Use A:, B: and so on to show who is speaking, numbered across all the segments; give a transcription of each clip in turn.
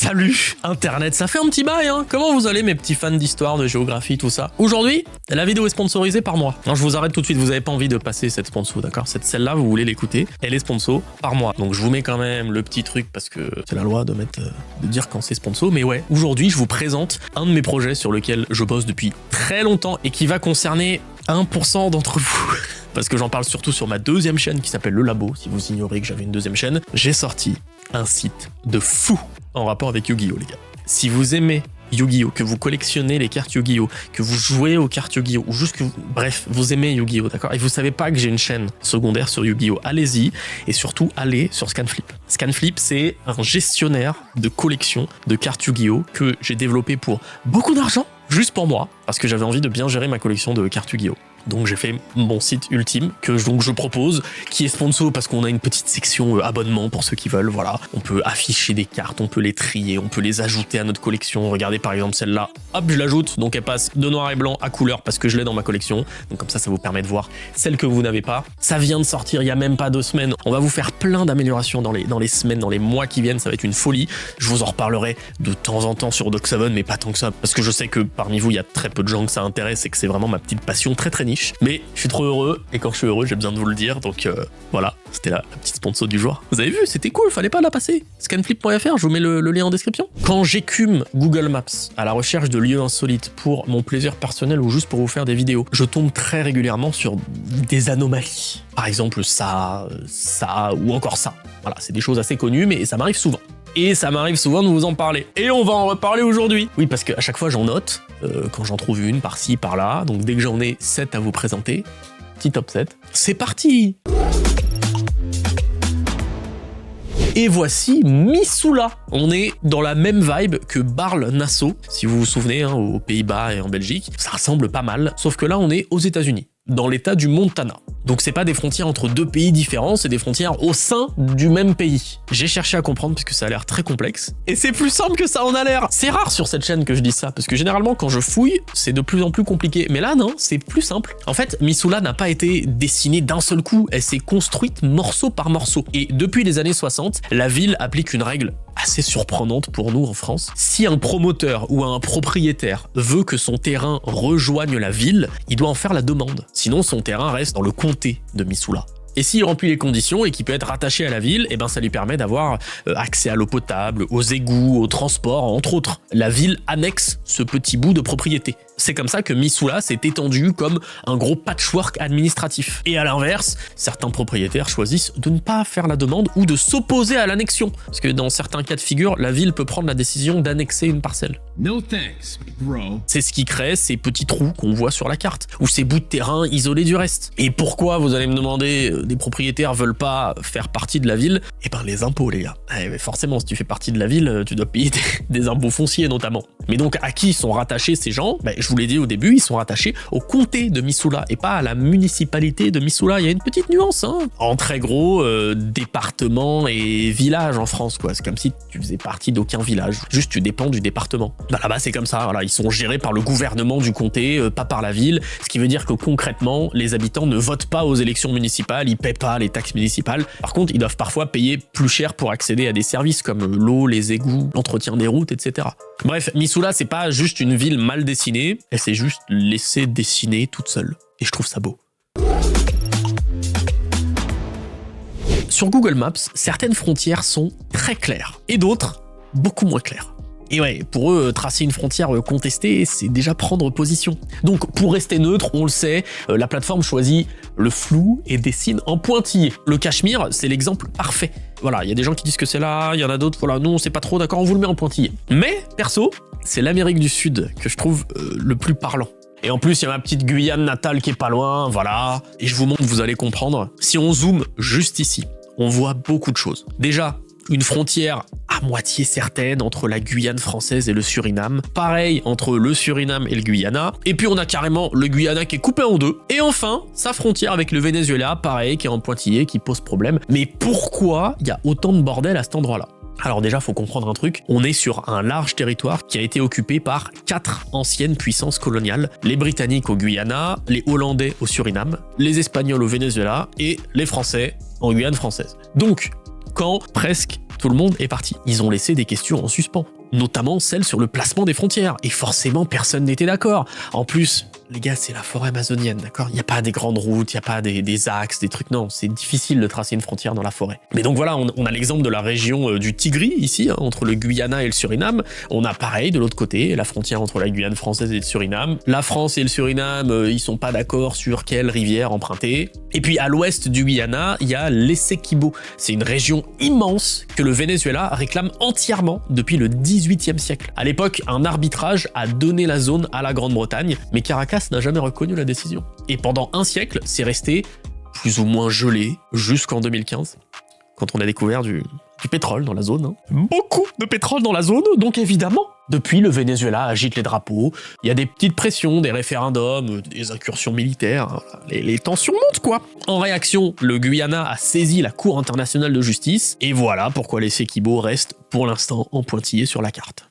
A: Salut Internet, ça fait un petit bail, hein. Comment vous allez mes petits fans d'histoire, de géographie, tout ça? Aujourd'hui, la vidéo est sponsorisée par moi. Alors, je vous arrête tout de suite, vous avez pas envie de passer cette sponsor, d'accord? Celle-là, vous voulez l'écouter, elle est sponsor par moi. Donc je vous mets quand même le petit truc parce que c'est la loi de dire quand c'est sponsor. Mais ouais, aujourd'hui, je vous présente un de mes projets sur lequel je bosse depuis très longtemps et qui va concerner 1% d'entre vous. Parce que j'en parle surtout sur ma deuxième chaîne qui s'appelle Le Labo. Si vous ignorez que j'avais une deuxième chaîne, j'ai sorti un site de fou en rapport avec Yu-Gi-Oh, les gars. Si vous aimez Yu-Gi-Oh, que vous collectionnez les cartes Yu-Gi-Oh, que vous jouez aux cartes Yu-Gi-Oh, ou juste que bref, vous aimez Yu-Gi-Oh, d'accord? Et vous savez pas que j'ai une chaîne secondaire sur Yu-Gi-Oh, allez-y, et surtout, allez sur Scanflip. Scanflip, c'est un gestionnaire de collection de cartes Yu-Gi-Oh que j'ai développé pour beaucoup d'argent, juste pour moi, parce que j'avais envie de bien gérer ma collection de cartes Yu-Gi-Oh. Donc j'ai fait mon site ultime que je propose, qui est sponsor parce qu'on a une petite section abonnement pour ceux qui veulent, voilà. On peut afficher des cartes, on peut les trier, on peut les ajouter à notre collection. Regardez par exemple celle-là, hop je l'ajoute, donc elle passe de noir et blanc à couleur parce que je l'ai dans ma collection. Donc comme ça vous permet de voir celle que vous n'avez pas. Ça vient de sortir il y a même pas 2 semaines. On va vous faire plein d'améliorations dans les semaines, dans les mois qui viennent, ça va être une folie. Je vous en reparlerai de temps en temps sur Doc7, mais pas tant que ça, parce que je sais que parmi vous il y a très peu de gens que ça intéresse et que c'est vraiment ma petite passion très niche. Mais je suis trop heureux, et quand je suis heureux, j'ai besoin de vous le dire, donc voilà, c'était la petite sponsor du jour. Vous avez vu, c'était cool, fallait pas la passer. Scanflip.fr, je vous mets le lien en description. Quand j'écume Google Maps à la recherche de lieux insolites pour mon plaisir personnel ou juste pour vous faire des vidéos, je tombe très régulièrement sur des anomalies. Par exemple, ça, ou encore ça. Voilà, c'est des choses assez connues, mais ça m'arrive souvent. Et ça m'arrive souvent de vous en parler. Et on va en reparler aujourd'hui. Oui, parce qu'à chaque fois, j'en note, quand j'en trouve une, par-ci, par-là. Donc dès que j'en ai 7 à vous présenter, petit top 7, c'est parti! Et voici Missoula. On est dans la même vibe que Barle-Nassau, si vous vous souvenez, hein, aux Pays-Bas et en Belgique. Ça ressemble pas mal, sauf que là, on est aux États-Unis, dans l'état du Montana. Donc c'est pas des frontières entre 2 pays différents, c'est des frontières au sein du même pays. J'ai cherché à comprendre parce que ça a l'air très complexe. Et c'est plus simple que ça en a l'air. C'est rare sur cette chaîne que je dise ça, parce que généralement quand je fouille, c'est de plus en plus compliqué. Mais là non, c'est plus simple. En fait, Missoula n'a pas été dessinée d'un seul coup, elle s'est construite morceau par morceau. Et depuis les années 60, la ville applique une règle assez surprenante pour nous en France. Si un promoteur ou un propriétaire veut que son terrain rejoigne la ville, il doit en faire la demande. Sinon, son terrain reste dans le comté de Missoula. Et s'il remplit les conditions et qu'il peut être rattaché à la ville, eh ben ça lui permet d'avoir accès à l'eau potable, aux égouts, au transport, entre autres. La ville annexe ce petit bout de propriété. C'est comme ça que Missoula s'est étendu comme un gros patchwork administratif. Et à l'inverse, certains propriétaires choisissent de ne pas faire la demande ou de s'opposer à l'annexion. Parce que dans certains cas de figure, la ville peut prendre la décision d'annexer une parcelle.
B: No thanks, bro.
A: C'est ce qui crée ces petits trous qu'on voit sur la carte, ou ces bouts de terrain isolés du reste. Et pourquoi, vous allez me demander, des propriétaires veulent pas faire partie de la ville? Eh ben les impôts, les gars. Mais forcément, si tu fais partie de la ville, tu dois payer des impôts fonciers notamment. Mais donc à qui sont rattachés ces gens? Je vous l'ai dit au début, ils sont rattachés au comté de Missoula et pas à la municipalité de Missoula. Il y a une petite nuance, hein. En très gros, département et village en France, quoi. C'est comme si tu faisais partie d'aucun village. Juste, tu dépends du département. Là-bas, c'est comme ça. Voilà, ils sont gérés par le gouvernement du comté, pas par la ville. Ce qui veut dire que concrètement, les habitants ne votent pas aux élections municipales, ils paient pas les taxes municipales. Par contre, ils doivent parfois payer plus cher pour accéder à des services comme l'eau, les égouts, l'entretien des routes, etc. Bref, Missoula, c'est pas juste une ville mal dessinée, elle s'est juste laissée dessiner toute seule. Et je trouve ça beau. Sur Google Maps, certaines frontières sont très claires, et d'autres, beaucoup moins claires. Et ouais, pour eux, tracer une frontière contestée, c'est déjà prendre position. Donc, pour rester neutre, on le sait, la plateforme choisit le flou et dessine en pointillé. Le Cachemire, c'est l'exemple parfait. Voilà, il y a des gens qui disent que c'est là, il y en a d'autres, voilà, nous on sait pas trop, d'accord, on vous le met en pointillé. Mais, perso, c'est l'Amérique du Sud que je trouve le plus parlant. Et en plus, il y a ma petite Guyane natale qui est pas loin, voilà. Et je vous montre, vous allez comprendre. Si on zoome juste ici, on voit beaucoup de choses. Déjà, une frontière à moitié certaine entre la Guyane française et le Suriname. Pareil entre le Suriname et le Guyana. Et puis on a carrément le Guyana qui est coupé en deux. Et enfin, sa frontière avec le Venezuela, pareil, qui est en pointillé, qui pose problème. Mais pourquoi il y a autant de bordel à cet endroit-là ? Alors déjà, faut comprendre un truc, on est sur un large territoire qui a été occupé par 4 anciennes puissances coloniales, les Britanniques au Guyana, les Hollandais au Suriname, les Espagnols au Venezuela et les Français en Guyane française. Donc, quand presque tout le monde est parti. Ils ont laissé des questions en suspens, notamment celles sur le placement des frontières. Et forcément, personne n'était d'accord. En plus, les gars, c'est la forêt amazonienne, d'accord? Il n'y a pas des grandes routes, il n'y a pas des axes, des trucs, non, c'est difficile de tracer une frontière dans la forêt. Mais donc voilà, on a l'exemple de la région du Tigris, ici, hein, entre le Guyana et le Suriname. On a pareil, de l'autre côté, la frontière entre la Guyane française et le Suriname. La France et le Suriname, ils sont pas d'accord sur quelle rivière emprunter. Et puis à l'ouest du Guyana, il y a l'Essequibo. C'est une région immense que le Venezuela réclame entièrement depuis le XVIIIe siècle. À l'époque, un arbitrage a donné la zone à la Grande-Bretagne, mais Caracas n'a jamais reconnu la décision. Et pendant un siècle, c'est resté plus ou moins gelé jusqu'en 2015, quand on a découvert du pétrole dans la zone. Hein. Beaucoup de pétrole dans la zone, donc évidemment. Depuis, le Venezuela agite les drapeaux, il y a des petites pressions, des référendums, des incursions militaires, les tensions montent quoi. En réaction, le Guyana a saisi la Cour internationale de justice, et voilà pourquoi l'Essequibo reste pour l'instant en pointillé sur la carte.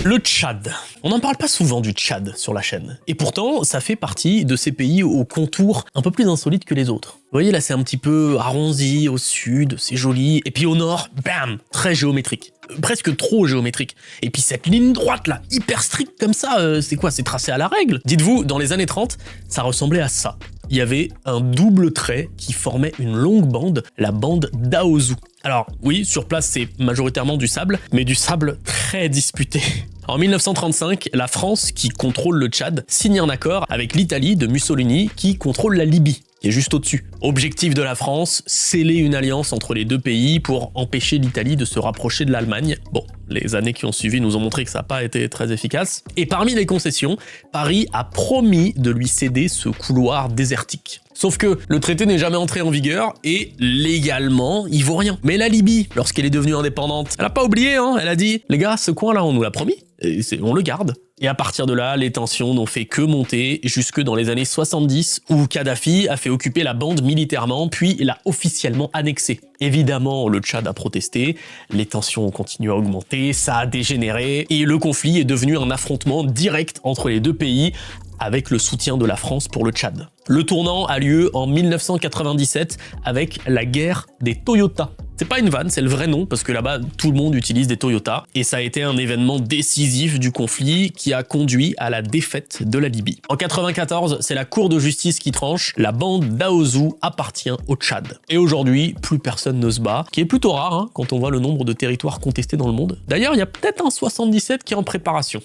A: Le Tchad. On n'en parle pas souvent du Tchad sur la chaîne. Et pourtant, ça fait partie de ces pays aux contours un peu plus insolites que les autres. Vous voyez, là, c'est un petit peu arrondi au sud, c'est joli. Et puis au nord, bam, très géométrique. Presque trop géométrique. Et puis cette ligne droite, là, hyper stricte comme ça, c'est quoi? C'est tracé à la règle? Dites-vous, dans les années 30, ça ressemblait à ça. Il y avait un double trait qui formait une longue bande, la bande d'Aouzou. Alors oui, sur place c'est majoritairement du sable, mais du sable très disputé. En 1935, la France, qui contrôle le Tchad, signe un accord avec l'Italie de Mussolini, qui contrôle la Libye, qui est juste au-dessus. Objectif de la France, sceller une alliance entre les deux pays pour empêcher l'Italie de se rapprocher de l'Allemagne. Bon, les années qui ont suivi nous ont montré que ça n'a pas été très efficace. Et parmi les concessions, Paris a promis de lui céder ce couloir désertique. Sauf que le traité n'est jamais entré en vigueur et légalement, il vaut rien. Mais la Libye, lorsqu'elle est devenue indépendante, elle a pas oublié, hein, elle a dit « Les gars, ce coin-là, on nous l'a promis, et on le garde ». Et à partir de là, les tensions n'ont fait que monter jusque dans les années 70 où Kadhafi a fait occuper la bande militairement puis l'a officiellement annexée. Évidemment, le Tchad a protesté, les tensions ont continué à augmenter, ça a dégénéré et le conflit est devenu un affrontement direct entre les deux pays avec le soutien de la France pour le Tchad. Le tournant a lieu en 1997 avec la guerre des Toyota. C'est pas une vanne, c'est le vrai nom, parce que là-bas, tout le monde utilise des Toyota, et ça a été un événement décisif du conflit qui a conduit à la défaite de la Libye. En 94, c'est la Cour de justice qui tranche, la bande d'Aouzou appartient au Tchad. Et aujourd'hui, plus personne ne se bat, qui est plutôt rare hein, quand on voit le nombre de territoires contestés dans le monde. D'ailleurs, il y a peut-être un 77 qui est en préparation.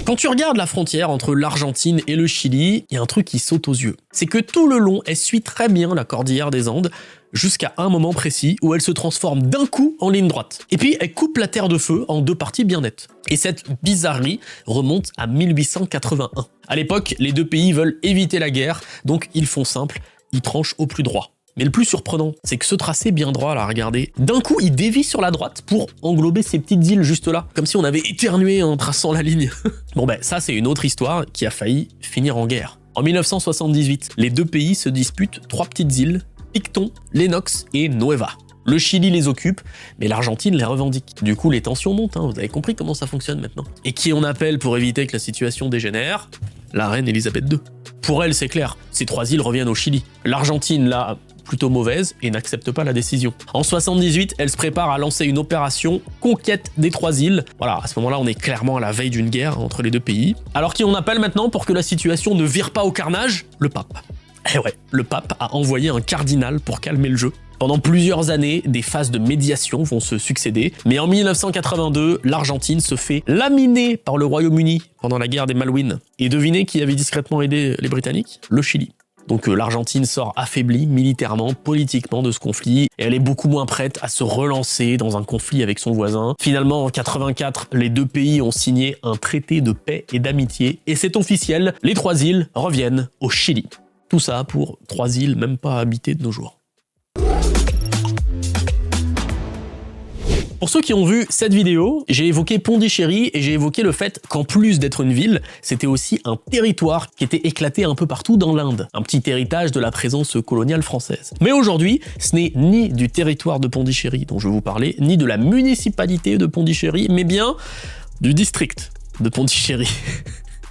A: Quand tu regardes la frontière entre l'Argentine et le Chili, il y a un truc qui saute aux yeux. C'est que tout le long, elle suit très bien la cordillère des Andes, jusqu'à un moment précis où elle se transforme d'un coup en ligne droite. Et puis, elle coupe la terre de feu en deux parties bien nettes. Et cette bizarrerie remonte à 1881. À l'époque, les deux pays veulent éviter la guerre, donc ils font simple, ils tranchent au plus droit. Mais le plus surprenant, c'est que ce tracé bien droit, là, regardez, d'un coup, il dévie sur la droite pour englober ces petites îles juste là, comme si on avait éternué en traçant la ligne. Bon ben, ça, c'est une autre histoire qui a failli finir en guerre. En 1978, les deux pays se disputent 3 petites îles, Picton, Lennox et Nueva. Le Chili les occupe, mais l'Argentine les revendique. Du coup, les tensions montent, hein, vous avez compris comment ça fonctionne maintenant. Et qui on appelle pour éviter que la situation dégénère? La reine Elisabeth II. Pour elle, c'est clair, ces 3 îles reviennent au Chili. L'Argentine, là, plutôt mauvaise et n'accepte pas la décision. En 78, elle se prépare à lancer une opération conquête des 3 îles. Voilà, à ce moment-là, on est clairement à la veille d'une guerre entre les deux pays. Alors qui on appelle maintenant pour que la situation ne vire pas au carnage? Le pape. Eh ouais, le pape a envoyé un cardinal pour calmer le jeu. Pendant plusieurs années, des phases de médiation vont se succéder, mais en 1982, l'Argentine se fait laminer par le Royaume-Uni pendant la guerre des Malouines. Et devinez qui avait discrètement aidé les Britanniques? Le Chili. Donc l'Argentine sort affaiblie militairement, politiquement de ce conflit, et elle est beaucoup moins prête à se relancer dans un conflit avec son voisin. Finalement, en 84, les deux pays ont signé un traité de paix et d'amitié, et c'est officiel, les 3 îles reviennent au Chili. Tout ça pour 3 îles même pas habitées de nos jours. Pour ceux qui ont vu cette vidéo, j'ai évoqué Pondichéry et j'ai évoqué le fait qu'en plus d'être une ville, c'était aussi un territoire qui était éclaté un peu partout dans l'Inde. Un petit héritage de la présence coloniale française. Mais aujourd'hui, ce n'est ni du territoire de Pondichéry dont je vais vous parler, ni de la municipalité de Pondichéry, mais bien du district de Pondichéry.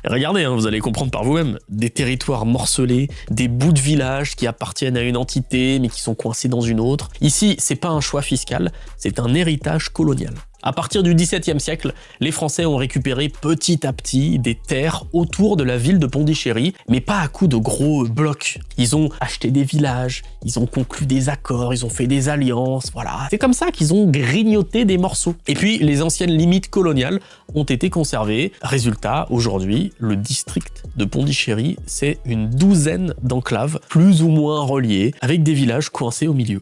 A: Et regardez, vous allez comprendre par vous-même, des territoires morcelés, des bouts de villages qui appartiennent à une entité mais qui sont coincés dans une autre. Ici, c'est pas un choix fiscal, c'est un héritage colonial. À partir du XVIIe siècle, les Français ont récupéré petit à petit des terres autour de la ville de Pondichéry, mais pas à coups de gros blocs. Ils ont acheté des villages, ils ont conclu des accords, ils ont fait des alliances, voilà. C'est comme ça qu'ils ont grignoté des morceaux. Et puis, les anciennes limites coloniales ont été conservées. Résultat, aujourd'hui, le district de Pondichéry, c'est une douzaine d'enclaves, plus ou moins reliées, avec des villages coincés au milieu.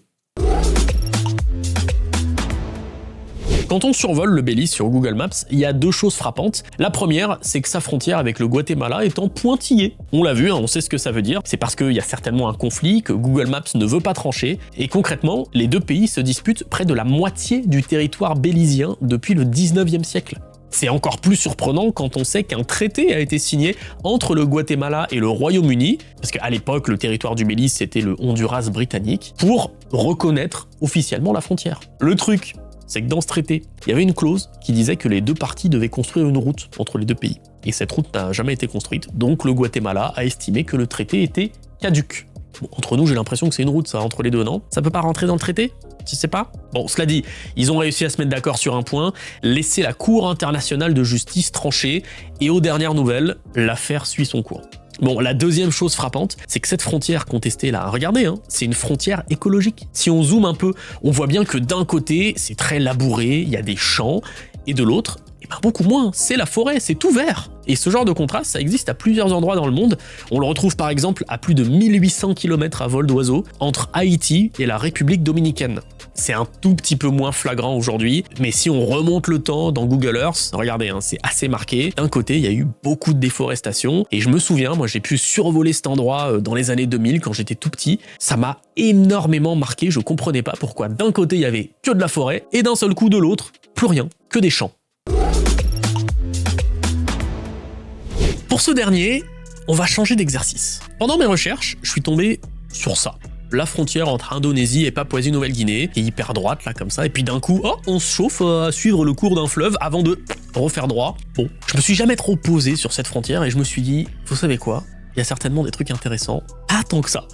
A: Quand on survole le Belize sur Google Maps, il y a deux choses frappantes. La première, c'est que sa frontière avec le Guatemala est en pointillé. On l'a vu, on sait ce que ça veut dire. C'est parce qu'il y a certainement un conflit que Google Maps ne veut pas trancher. Et concrètement, les deux pays se disputent près de la moitié du territoire bélisien depuis le 19e siècle. C'est encore plus surprenant quand on sait qu'un traité a été signé entre le Guatemala et le Royaume-Uni, parce qu'à l'époque, le territoire du Belize, c'était le Honduras britannique, pour reconnaître officiellement la frontière. Le truc, c'est que dans ce traité, il y avait une clause qui disait que les deux parties devaient construire une route entre les deux pays. Et cette route n'a jamais été construite, donc le Guatemala a estimé que le traité était caduc. Bon, entre nous, j'ai l'impression que c'est une route, ça, entre les deux, non? Ça peut pas rentrer dans le traité? Je sais pas. Bon, cela dit, ils ont réussi à se mettre d'accord sur un point, laisser la Cour internationale de justice trancher, et aux dernières nouvelles, l'affaire suit son cours. Bon, la deuxième chose frappante, c'est que cette frontière contestée là, regardez, c'est une frontière écologique. Si on zoome un peu, on voit bien que d'un côté, c'est très labouré, il y a des champs, et de l'autre, beaucoup moins, c'est la forêt, c'est tout vert. Et ce genre de contraste, ça existe à plusieurs endroits dans le monde. On le retrouve par exemple à plus de 1800 km à vol d'oiseau entre Haïti et la République dominicaine. C'est un tout petit peu moins flagrant aujourd'hui, mais si on remonte le temps dans Google Earth, regardez, c'est assez marqué. D'un côté, il y a eu beaucoup de déforestation, et je me souviens, moi j'ai pu survoler cet endroit dans les années 2000 quand j'étais tout petit. Ça m'a énormément marqué, je comprenais pas pourquoi d'un côté il y avait que de la forêt, et d'un seul coup de l'autre, plus rien, que des champs. Pour ce dernier, on va changer d'exercice. Pendant mes recherches, je suis tombé sur ça. La frontière entre Indonésie et Papouasie-Nouvelle-Guinée, qui est hyper droite, là, comme ça, et puis d'un coup, on se chauffe à suivre le cours d'un fleuve avant de refaire droit. Bon, je me suis jamais trop posé sur cette frontière, et je me suis dit, vous savez quoi? Il y a certainement des trucs intéressants. Pas tant que ça.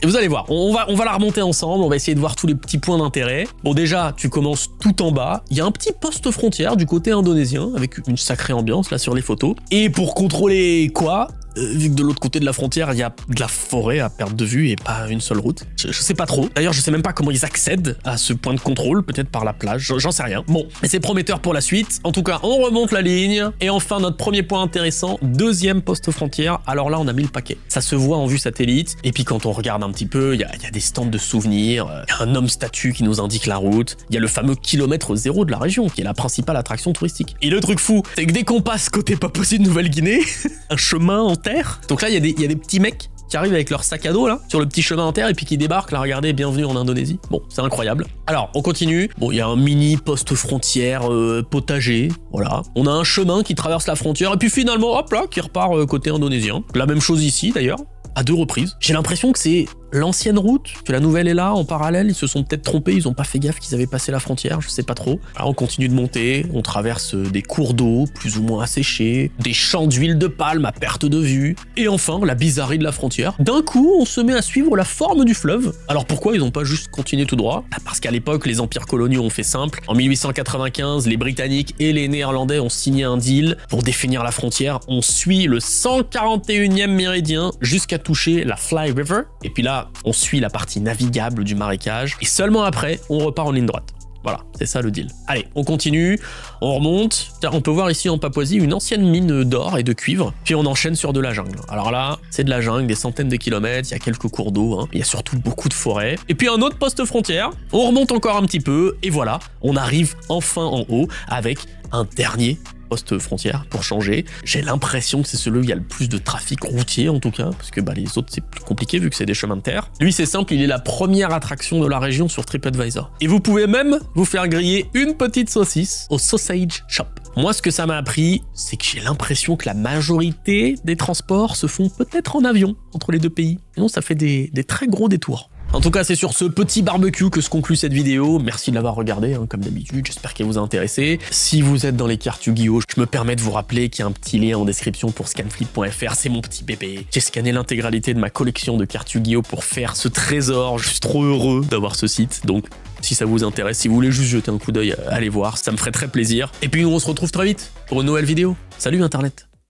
A: Et vous allez voir, on va la remonter ensemble, on va essayer de voir tous les petits points d'intérêt. Bon, déjà, tu commences tout en bas, il y a un petit poste frontière du côté indonésien, avec une sacrée ambiance là sur les photos. Et pour contrôler quoi, vu que de l'autre côté de la frontière, il y a de la forêt à perte de vue et pas une seule route. Je sais pas trop. D'ailleurs, je sais même pas comment ils accèdent à ce point de contrôle, peut-être par la plage, j'en sais rien. Bon, mais c'est prometteur pour la suite. En tout cas, on remonte la ligne. Et enfin, notre premier point intéressant, deuxième poste frontière. Alors là, on a mis le paquet. Ça se voit en vue satellite. Et puis quand on regarde un petit peu, il y a des stands de souvenirs, il y a un homme-statue qui nous indique la route, il y a le fameux kilomètre zéro de la région, qui est la principale attraction touristique. Et le truc fou, c'est que dès qu'on passe côté Papouasie-Nouvelle-Guinée, un chemin en terre. Donc là, il y a des petits mecs qui arrivent avec leur sac à dos là, sur le petit chemin en terre, et puis qui débarquent, là, regardez, bienvenue en Indonésie. Bon, c'est incroyable. Alors, on continue. Bon, il y a un mini poste frontière potager, voilà. On a un chemin qui traverse la frontière, et puis finalement, hop là, qui repart côté indonésien. La même chose ici, d'ailleurs, à 2 reprises. J'ai l'impression que c'est l'ancienne route, que la nouvelle est là, en parallèle, ils se sont peut-être trompés, ils ont pas fait gaffe qu'ils avaient passé la frontière, je sais pas trop. Alors on continue de monter, on traverse des cours d'eau, plus ou moins asséchés, des champs d'huile de palme à perte de vue, et enfin, la bizarrerie de la frontière. D'un coup, on se met à suivre la forme du fleuve. Alors pourquoi ils ont pas juste continué tout droit? Parce qu'à l'époque, les empires coloniaux ont fait simple. En 1895, les Britanniques et les Néerlandais ont signé un deal pour définir la frontière. On suit le 141e méridien jusqu'à toucher la Fly River, et puis là, on suit la partie navigable du marécage, et seulement après, on repart en ligne droite. Voilà, c'est ça le deal. Allez, on continue, on remonte. On peut voir ici en Papouasie une ancienne mine d'or et de cuivre, puis on enchaîne sur de la jungle. Alors là, c'est de la jungle, des centaines de kilomètres, il y a quelques cours d'eau, il y a surtout beaucoup de forêts. Et puis un autre poste frontière, on remonte encore un petit peu, et voilà, on arrive enfin en haut avec un dernier poste frontière pour changer. J'ai l'impression que c'est celui où il y a le plus de trafic routier en tout cas, parce que les autres c'est plus compliqué vu que c'est des chemins de terre. Lui c'est simple, il est la première attraction de la région sur TripAdvisor. Et vous pouvez même vous faire griller une petite saucisse au Sausage Shop. Moi ce que ça m'a appris, c'est que j'ai l'impression que la majorité des transports se font peut-être en avion entre les deux pays. Sinon ça fait des très gros détours. En tout cas, c'est sur ce petit barbecue que se conclut cette vidéo. Merci de l'avoir regardé, hein, comme d'habitude. J'espère qu'elle vous a intéressé. Si vous êtes dans les cartes Yu-Gi-Oh, je me permets de vous rappeler qu'il y a un petit lien en description pour scanflip.fr. C'est mon petit bébé. J'ai scanné l'intégralité de ma collection de cartes Yu-Gi-Oh pour faire ce trésor. Je suis trop heureux d'avoir ce site. Donc, si ça vous intéresse, si vous voulez juste jeter un coup d'œil, allez voir. Ça me ferait très plaisir. Et puis, on se retrouve très vite pour une nouvelle vidéo. Salut Internet!